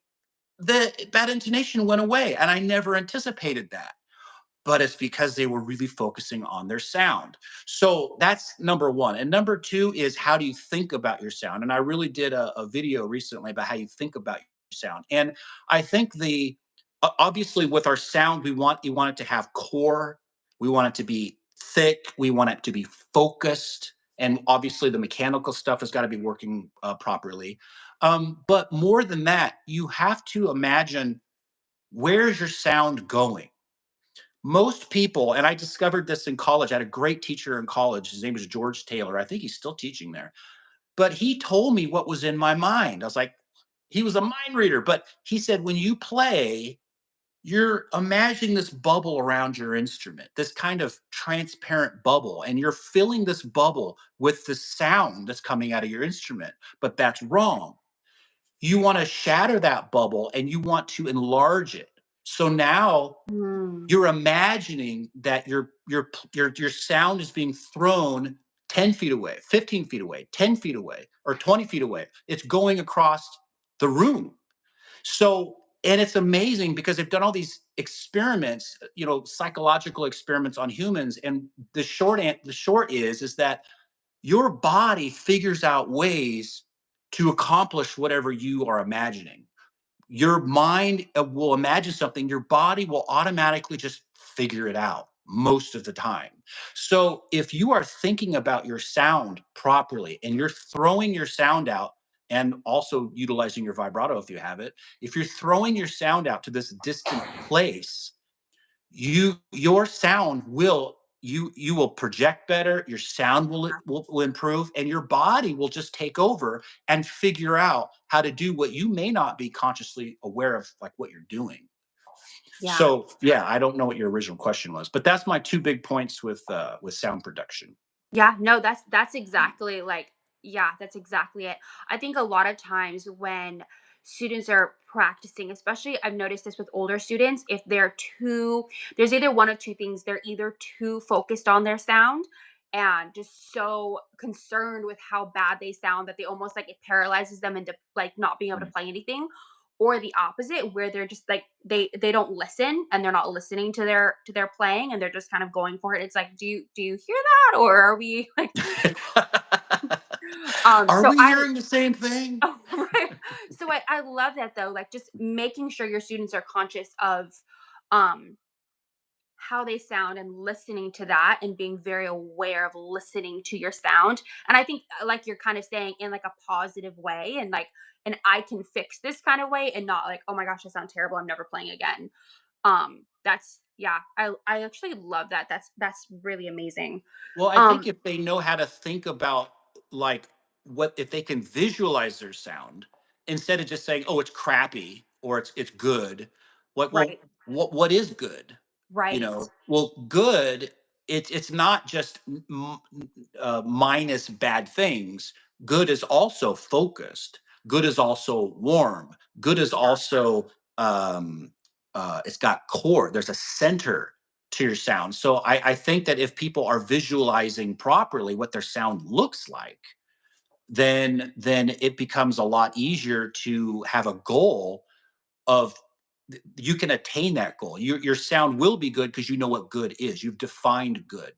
the bad intonation went away, and I never anticipated that. But it's because they were really focusing on their sound. So that's number one. And number two is, how do you think about your sound? And I really did a video recently about how you think about your sound. And I think obviously with our sound, we want it to have core, we want it to be thick, we want it to be focused, and obviously the mechanical stuff has got to be working properly. But more than that, you have to imagine, where's your sound going? Most people, and I discovered this in college. I had a great teacher in college. His name was George Taylor. I think he's still teaching there. But he told me what was in my mind. I was like, he was a mind reader. But he said, when you play, you're imagining this bubble around your instrument, this kind of transparent bubble, and you're filling this bubble with the sound that's coming out of your instrument. But that's wrong. You want to shatter that bubble and you want to enlarge it. So now Mm. you're imagining that your sound is being thrown 10 feet away, 15 feet away, 10 feet away, or 20 feet away. It's going across the room. So, and it's amazing because they've done all these experiments, psychological experiments on humans. And the short is that your body figures out ways to accomplish whatever you are imagining. Your mind will imagine something, your body will automatically just figure it out most of the time. So if you are thinking about your sound properly and you're throwing your sound out, and also utilizing your vibrato if you have it, if you're throwing your sound out to this distant place, your sound you will project better, your sound will improve, and your body will just take over and figure out how to do what you may not be consciously aware of, like what you're doing. Yeah. So yeah, I don't know what your original question was, but that's my two big points with sound production. Yeah, no, that's exactly like yeah, that's exactly it. I think a lot of times when students are practicing, especially I've noticed this with older students, if they're too there's either one of two things. They're either too focused on their sound and just so concerned with how bad they sound that they almost like it paralyzes them into like not being able to Mm. play anything, or the opposite where they're just like they don't listen and they're not listening to their playing and they're just kind of going for it. It's like, do you hear that, or are we like Are so we I hearing the same thing? oh, right. So I love that though, like just making sure your students are conscious of um how they sound and listening to that and being very aware of listening to your sound. And I think like you're kind of saying in like a positive way and like and I can fix this kind of way and not like, oh my gosh, I sound terrible, I'm never playing again. That's yeah, I actually love that. That's really amazing. Well, I think Um, if they know how to think about like what if they can visualize their sound instead of just saying, "Oh, it's crappy" or "it's good." What right, what is good? You right. know, well, good. It's not just minus bad things. Good is also focused. Good is also warm. Good is Yeah, also it's got core. There's a center to your sound. So I think that if people are visualizing properly what their sound looks like, then it becomes a lot easier to have a goal of you can attain that goal. Your sound will be good because you know what good is. You've defined good.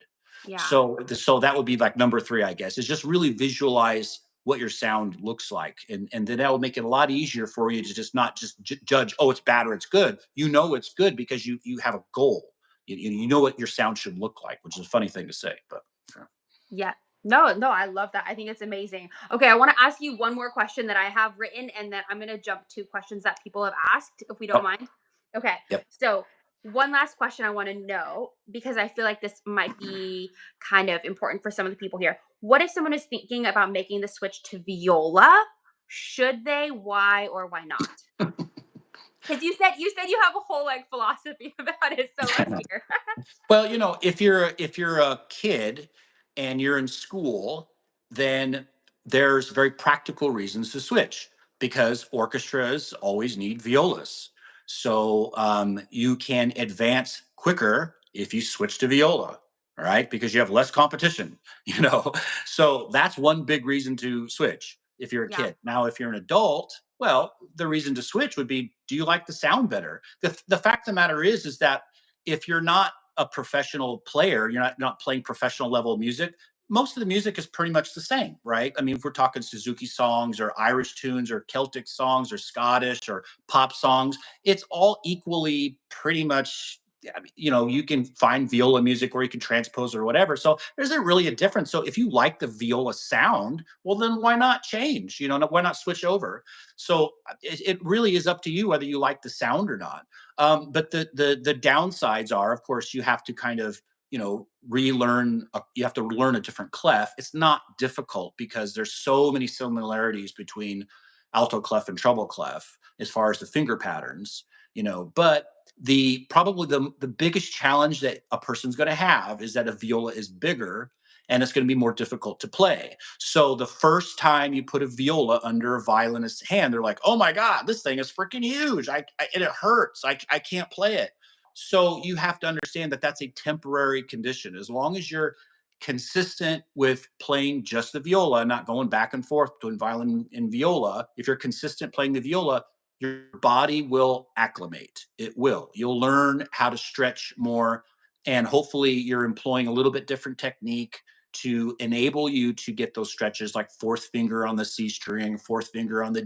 yeah. So that would be like number three, I guess, is just really visualize what your sound looks like, and then that will make it a lot easier for you to just not just judge. Oh, it's bad or it's good. You know it's good because you have a goal. You know what your sound should look like, which is a funny thing to say, but yeah. Yeah. No, no, I love that. I think it's amazing. Okay, I want to ask you one more question that I have written, and then I'm going to jump to questions that people have asked, if we don't Oh, mind. Okay. yep. So, one last question I want to know, because I feel like this might be kind of important for some of the people here. What if someone is thinking about making the switch to viola? Should they? Why or why not? Because you said you have a whole like philosophy about it, so let's hear. Well, if you're a kid and you're in school, then there's very practical reasons to switch because orchestras always need violas. So you can advance quicker if you switch to viola, all right? Because you have less competition, you know. So that's one big reason to switch if you're a Yeah, kid. Now, if you're an adult, well, the reason to switch would be, do you like the sound better? The fact of the matter is that if you're not a professional player, you're not playing professional level music, most of the music is pretty much the same, right? I mean, if we're talking Suzuki songs or Irish tunes or Celtic songs or Scottish or pop songs, it's all equally pretty much. I mean, you can find viola music or you can transpose or whatever. So there isn't really a difference. So if you like the viola sound, well, then why not change? Why not switch over? So it really is up to you whether you like the sound or not. But the downsides are, of course, you have to kind of relearn. You have to learn a different clef. It's not difficult because there's so many similarities between alto clef and treble clef as far as the finger patterns. But the biggest challenge that a person's going to have is that a viola is bigger and it's going to be more difficult to play. So the first time you put a viola under a violinist's hand, they're like, "Oh my god, this thing is freaking huge! And it hurts. I can't play it." So you have to understand that that's a temporary condition. As long as you're consistent with playing just the viola, not going back and forth between violin and viola, if you're consistent playing the viola, your body will acclimate. It will. You'll learn how to stretch more, and hopefully you're employing a little bit different technique to enable you to get those stretches like fourth finger on the C string, fourth finger on the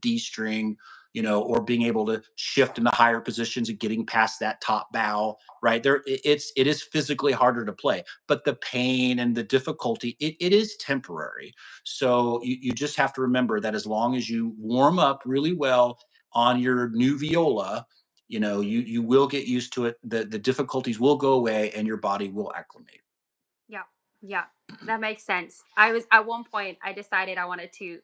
D string, or being able to shift into higher positions and getting past that top bow, right? It is physically harder to play, but the pain and the difficulty, it is temporary. So you just have to remember that as long as you warm up really well on your new viola, you will get used to it. The difficulties will go away and your body will acclimate. yeah, yeah. That makes sense. I was at one point I decided I wanted to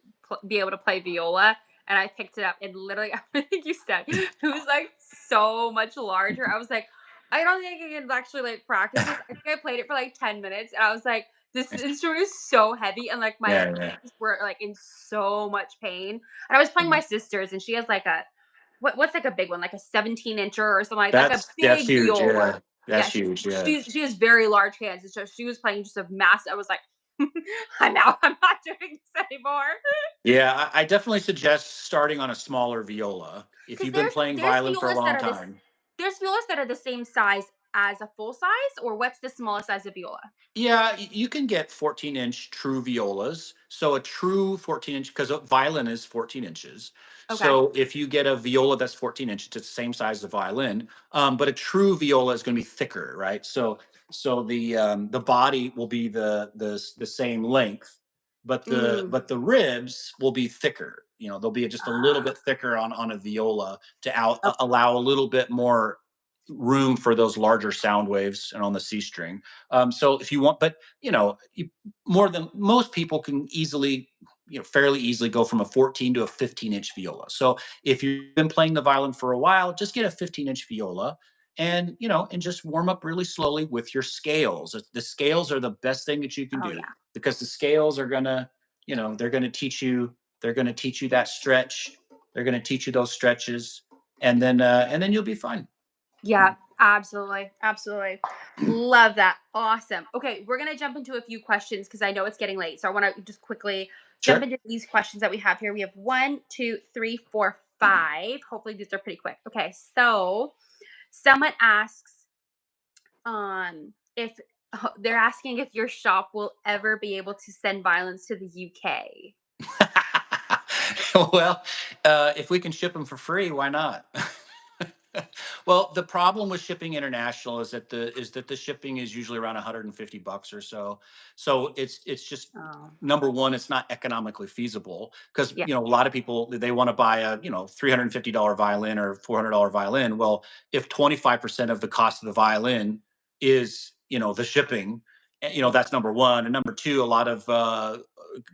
be able to play viola, and I picked it up, and literally, I think you said it was like so much larger. I was like, I don't think I can actually like practice this. I think I played it for like 10 minutes, and I was like, This instrument is so heavy, and like my Yeah, yeah. hands were like in so much pain. And I was playing my Mhm. sister's, and she has like a what's like a big one, like a 17 incher or something like a That's big huge. viola. Yeah, Yeah, that's huge. Yeah. she has very large hands, and so she was playing just a mass. I was like, I'm out. I'm not doing this anymore. Yeah, I definitely suggest starting on a smaller viola if Because you've been playing there's violin for a violas that long are time. there's violas that are the same size as a full size, or what's the smallest size of viola? Yeah, you can get 14-inch true violas. So a true 14-inch, because a violin is 14 inches. Okay. So if you get a viola that's 14 inches, it's the same size as a violin. But a true viola is going to be thicker, right? So the body will be the same length, but the Mm. but the ribs will be thicker. They'll be just a little Ah, bit thicker on a viola to okay. allow a little bit more room for those larger sound waves and on the C string. So if you want, but more than most people can easily, fairly easily go from a 14 to a 15-inch viola. So if you've been playing the violin for a while, just get a 15-inch viola and just warm up really slowly with your scales. The scales are the best thing that you can Oh do yeah. because the scales are they're going to teach you that stretch. They're going to teach you those stretches and then you'll be fine. Yeah, absolutely. Absolutely. Love that. Awesome. Okay, we're going to jump into a few questions because I know it's getting late. So I want to just quickly jump Sure. into these questions that we have here. We have one, two, three, four, five. Hopefully these are pretty quick. Okay, so someone asks if they're asking if your shop will ever be able to send violence to the UK. Well, if we can ship them for free, why not? Well, the problem with shipping international is that the shipping is usually around 150 bucks or so. So it's just Oh, number one, it's not economically feasible because yeah. a lot of people they want to buy a $350 violin or $400 violin. Well, if 25% of the cost of the violin is the shipping, that's number one, and number two, a lot of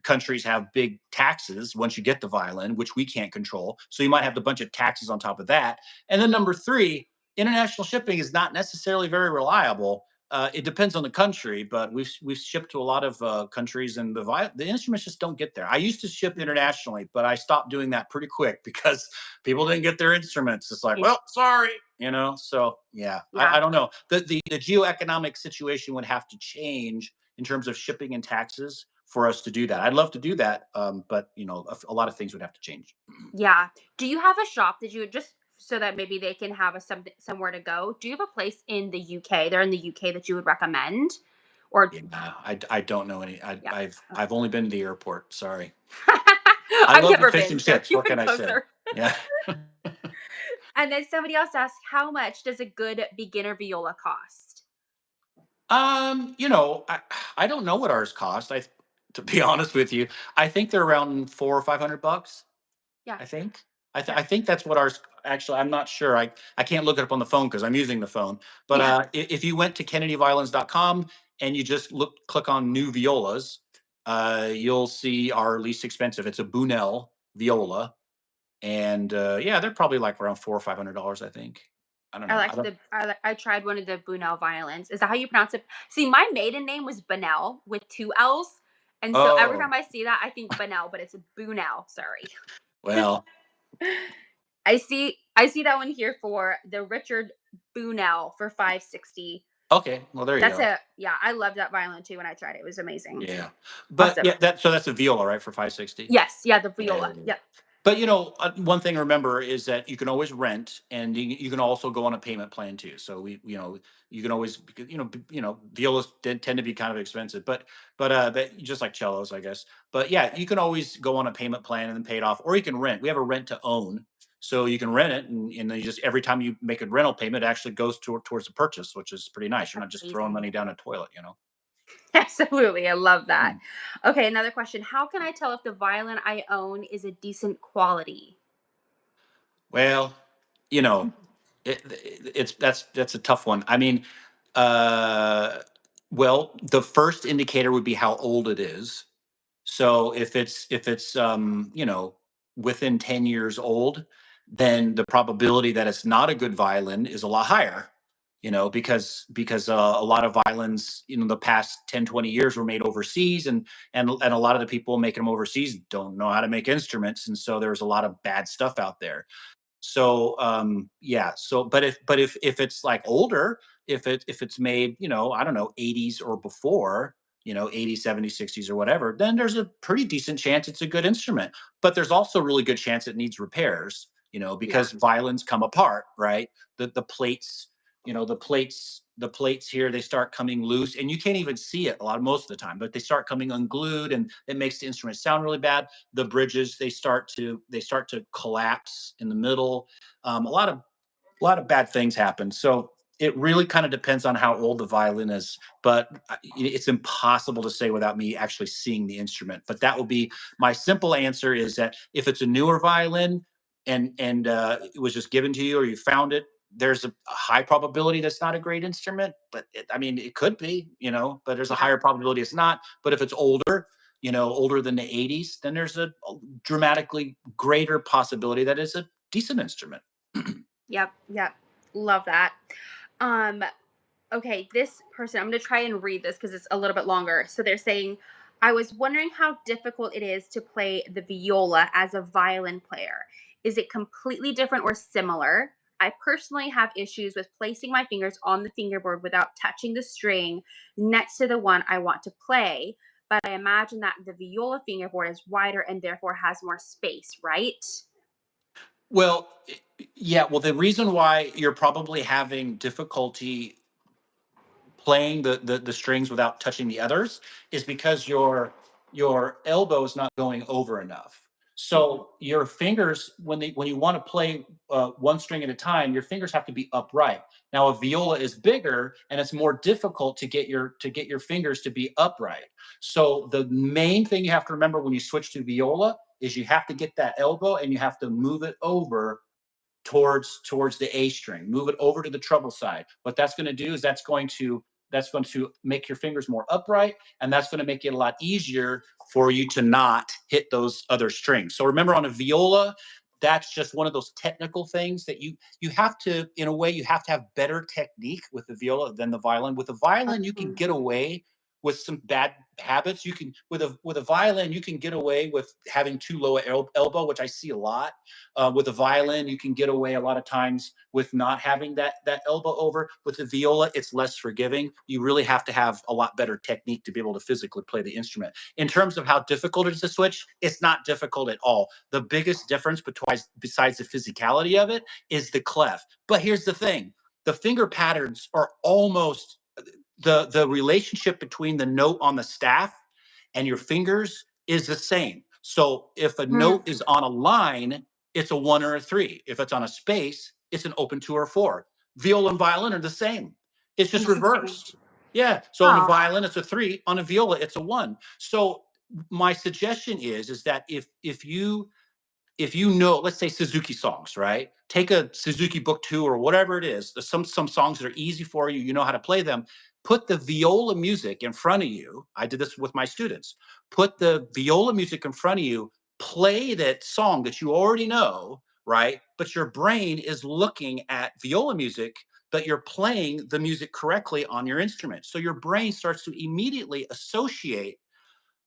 countries have big taxes once you get the violin, which we can't control. So you might have a bunch of taxes on top of that. And then number three, international shipping is not necessarily very reliable. It depends on the country, but we've shipped to a lot of countries, and the instruments just don't get there. I used to ship internationally, but I stopped doing that pretty quick because people didn't get their instruments. It's like, Yeah. well, sorry, So yeah, I Yeah. don't know. The geoeconomic situation would have to change in terms of shipping and taxes for us to do that. I'd love to do that, but a lot of things would have to change. Yeah. Do you have a shop that you would just so that maybe they can have a somewhere to go? Do you have a place in the UK? They're in the UK that you would recommend? Or Yeah, I don't know any. yeah. I've only been to the airport. Sorry. I I've love the never fish been, and so chips. What even can I say? closer. Yeah. And then somebody else asked, how much does a good beginner viola cost? I don't know what ours cost. To be honest with you, I think they're around 400 or 500 bucks. Yeah. I think. Yeah. I think that's what ours. Actually, I'm not sure. I can't look it up on the phone because I'm using the phone. But Yeah. if you went to kennedyviolins.com and you just click on new violas, you'll see our least expensive. It's a Bunel viola, and yeah, they're probably like around $400 or $500. I think. I don't I know. like the I tried one of the Bunel violins. Is that how you pronounce it? See, my maiden name was Bunnell with two L's. And so every Oh time I see that, I think Bunnell, but it's Bunel. Sorry. well. I see that one here for the Richard Bunel for 560. Okay. Well, there you That's go. a yeah, I loved that violin too when I tried it. It was amazing. Yeah. But Awesome. yeah, that's a viola, right, for 560. Yes, yeah, the Yeah. viola. Yep. But one thing to remember is that you can always rent, and you can also go on a payment plan too. So you can always because violas tend to be kind of expensive, but just like cellos, I guess. But yeah, you can always go on a payment plan and then pay it off, or you can rent. We have a rent to own, so you can rent it, and then you just every time you make a rental payment, it actually goes towards the purchase, which is pretty nice. You're not just throwing Amazing. money down a toilet. Absolutely. I love that. Mm. Okay, another question. How can I tell if the violin I own is a decent quality? Well, you know, it's that's a tough one. I mean, uh, well, the first indicator would be how old it is. So if it's within 10 years old, then the probability that it's not a good violin is a lot higher. because a lot of violins the past 10, 20 years were made overseas, and a lot of the people making them overseas don't know how to make instruments, and so there's a lot of bad stuff out there. So yeah, so but if it's like older, if it's made, I don't know, 80s or before, 80s, 70s, 60s or whatever, then there's a pretty decent chance it's a good instrument. But there's also a really good chance it needs repairs, Yeah. because violins come apart, right? The plates, the plates here, they start coming loose, and you can't even see it most of the time, but they start coming unglued, and it makes the instrument sound really bad. The bridges, they start to collapse in the middle. A lot of bad things happen. So it really kind of depends on how old the violin is, but it's impossible to say without me actually seeing the instrument. But that will be my simple answer: is that if it's a newer violin, and it was just given to you or you found it, there's a high probability that's not a great instrument. But I mean, it could be, but there's a Yeah. higher probability it's not. But if it's older, older than the 80s, then there's a dramatically greater possibility that it's a decent instrument. Yep. Yep. Love that. Um, okay, this person, I'm going to try and read this because it's a little bit longer. So they're saying, I was wondering how difficult it is to play the viola as a violin player. Is it completely different or similar? I personally have issues with placing my fingers on the fingerboard without touching the string next to the one I want to play. But I imagine that the viola fingerboard is wider and therefore has more space, right? Well, yeah. Well, the reason why you're probably having difficulty playing the strings without touching the others is because your elbow is not going over enough. So your fingers, when you want to play one string at a time, your fingers have to be upright. Now a viola is bigger and it's more difficult to get your fingers to be upright. So the main thing you have to remember when you switch to viola is you have to get that elbow and you have to move it over towards the A string. Move it over to the treble side. What that's going to do is that's going to make your fingers more upright, and that's going to make it a lot easier for you to not hit those other strings. So remember, on a viola, that's just one of those technical things that you have to, in a way, you have to have better technique with the viola than the violin. With the violin, you can Um, get away with some bad habits. You can with a violin, you can get away with having too low elbow, which I see a lot. With a violin, you can get away a lot of times with not having that elbow over. With the viola, it's less forgiving. You really have to have a lot better technique to be able to physically play the instrument. In terms of how difficult it is to switch, it's not difficult at all. The biggest difference besides the physicality of it is the clef. But here's the thing: the finger patterns are almost the relationship between the note on the staff and your fingers is the same. So if a hmm. note is on a line, it's a one or a three. If it's on a space, it's an open two or four. Viola and violin are the same. It's just Interesting. reversed. Yeah. So on a Oh. violin, it's a three. On a viola, it's a one. So my suggestion is that if you know, let's say Suzuki songs, right? Take a Suzuki Book Two or whatever it is. There's some songs that are easy for you. You know how to play them. Put the viola music in front of you. I did this with my students. Put the viola music in front of you. Play that song that you already know, right? But your brain is looking at viola music, but you're playing the music correctly on your instrument. So your brain starts to immediately associate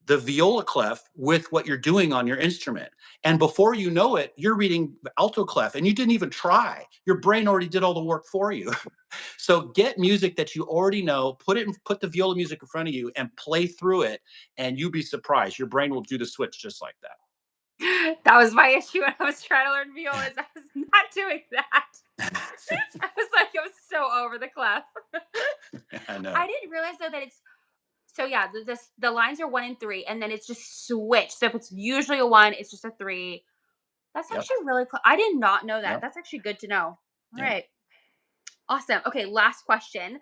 the viola clef with what you're doing on your instrument. And before you know it, you're reading alto clef and you didn't even try. Your brain already did all the work for you. So get music that you already know, put the viola music in front of you and play through it, and you'd be surprised. Your brain will do the switch just like That was my issue when I was trying to learn violas. I was not doing that. that. I was so over the class. I know. I didn't realize though that it's so yeah, the lines are 1 and 3, and then it's just switched. So if it's usually a 1, it's just a 3. That's Yep. actually really cool. I did not know that. Yep. That's actually good to know. All Yep. right. Awesome. Okay, last question.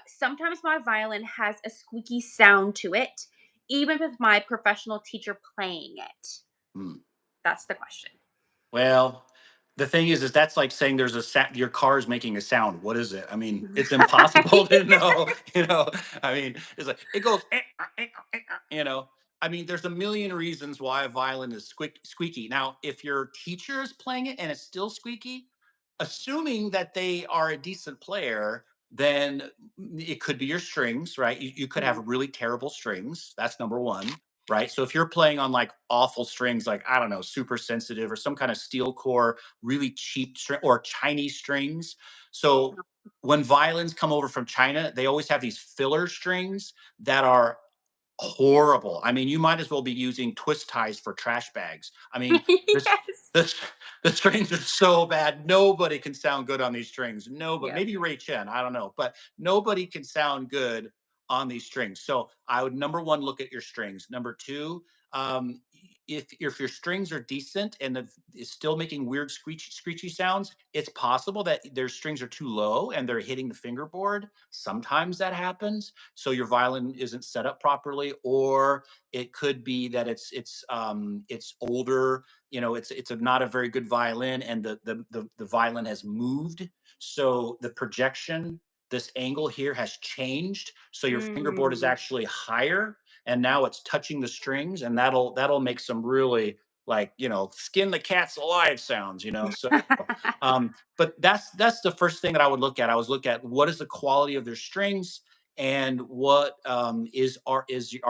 Sometimes my violin has a squeaky sound to it, even with my professional teacher playing it. Hmm. That's the question. Well, the thing is that's like saying there's your car is making a sound. What is it? I mean, it's impossible to know. I mean, it's like it goes. I mean, there's a million reasons why a violin is squeaky. Now, if your teacher is playing it and it's still squeaky, assuming that they are a decent player, then it could be your strings, right? You could have Mhm. really terrible strings. That's number one, right? So if you're playing on like awful strings, like I don't know, super sensitive or some kind of steel core, really cheap string or Chinese strings. So when violins come over from China, they always have these filler strings that are horrible. I mean, you might as well be using twist ties for trash bags. I mean, this Yes. this the strings are so bad. Nobody can sound good on these strings. No, but Yes. maybe Ray Chen. I don't know, but nobody can sound good on these strings. So I would number one look at your strings. Number two, if your strings are decent and it's still making weird screechy sounds, it's possible that their strings are too low and they're hitting the fingerboard. Sometimes that happens, so your violin isn't set up properly, or it could be that it's older. You know, it's not a very good violin, and the violin has moved, so the projection, this angle here has changed, so your fingerboard is Mm. actually higher, and now it's touching the strings, and that'll make some really, like, skin the cat's alive sounds, so but that's the first thing that I would look at. I was look at what is the quality of their strings, and what are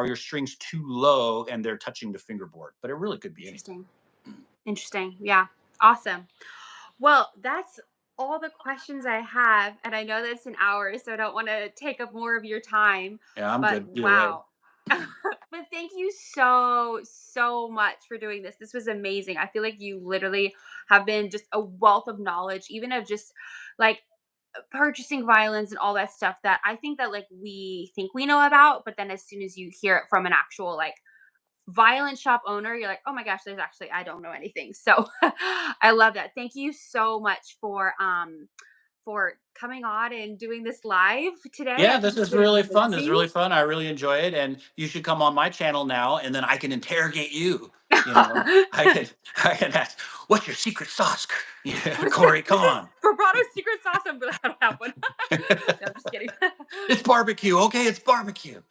your strings too low and they're touching the fingerboard. But it really could be anything. Interesting. Interesting. Yeah. Awesome. Well, that's all the questions I have. And I know that's an hour, so I don't want to take up more of your time. Yeah, I'm But good either way. wow. But thank you so, so much for doing this. This was amazing. I feel like you literally have been just a wealth of knowledge, even of just like purchasing violins and all that stuff that I think that like we think we know about. But then as soon as you hear it from an actual like violent shop owner, you're like, "Oh my gosh, there's actually I don't know anything." So I love that. Thank you so much for coming on and doing this live today. I Yeah, think this it's is been really fun. This is amazing. really fun. I really enjoy it, and you should come on my channel now, and then I can interrogate you. You know, I can I can ask, "What's your secret sauce?" Yeah, Corey, come on. Vibrato secret sauce. I'm glad I don't have one. No, I'm just kidding. It's barbecue. Okay, it's barbecue.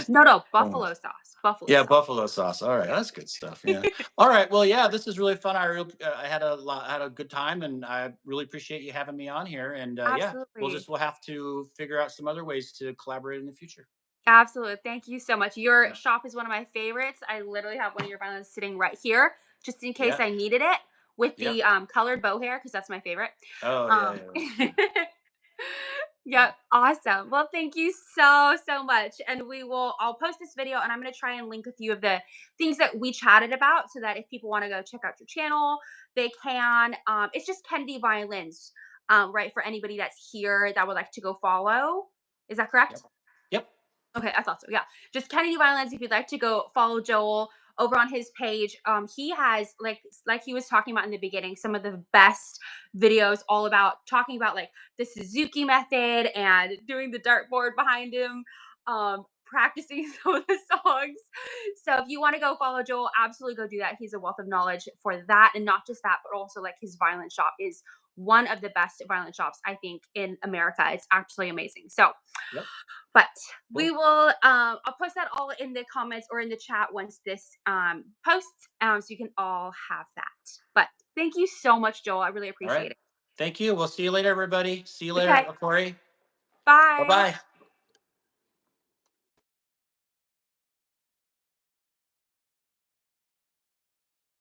No, no, Oh. buffalo sauce. Buffalo Yeah, sauce. buffalo sauce. All right, that's good stuff. Yeah. All right. Well, yeah, this is really fun. I had a good time, and I really appreciate you having me on here. And yeah, Absolutely. we'll have to figure out some other ways to collaborate in the future. Absolutely. Thank you so much. Your Yeah. shop is one of my favorites. I literally have one of your violins sitting right here, just in case Yeah. I needed it with Yeah. the colored bow hair, because that's my favorite. Oh yeah. Um, Yeah. That's true. yeah, Yeah. awesome. Well, thank you so, so much. And I'll post this video and I'm going to try and link a few of the things that we chatted about so that if people want to go check out your channel, they can. It's just Kennedy Violins, right? For anybody that's here that would like to go follow. Is that correct? Yep. Yep. Okay, I thought so. Yeah. Just Kennedy Violins. If you'd like to go follow Joel over on his page, he has like he was talking about in the beginning, some of the best videos all about talking about like the Suzuki method and doing the dartboard behind him, practicing some of the songs. So if you want to go follow Joel, absolutely go do that. He's a wealth of knowledge for that, and not just that, but also like his violent shop is one of the best violent shops I think in America. It's actually amazing. So Yep. but we Cool. will I'll post that all in the comments or in the chat once this posts, so you can all have that. But thank you so much, Joel. I really All right. appreciate it. Thank you. We'll see you later, everybody. See you later, Okay, Corey. Bye bye. bye.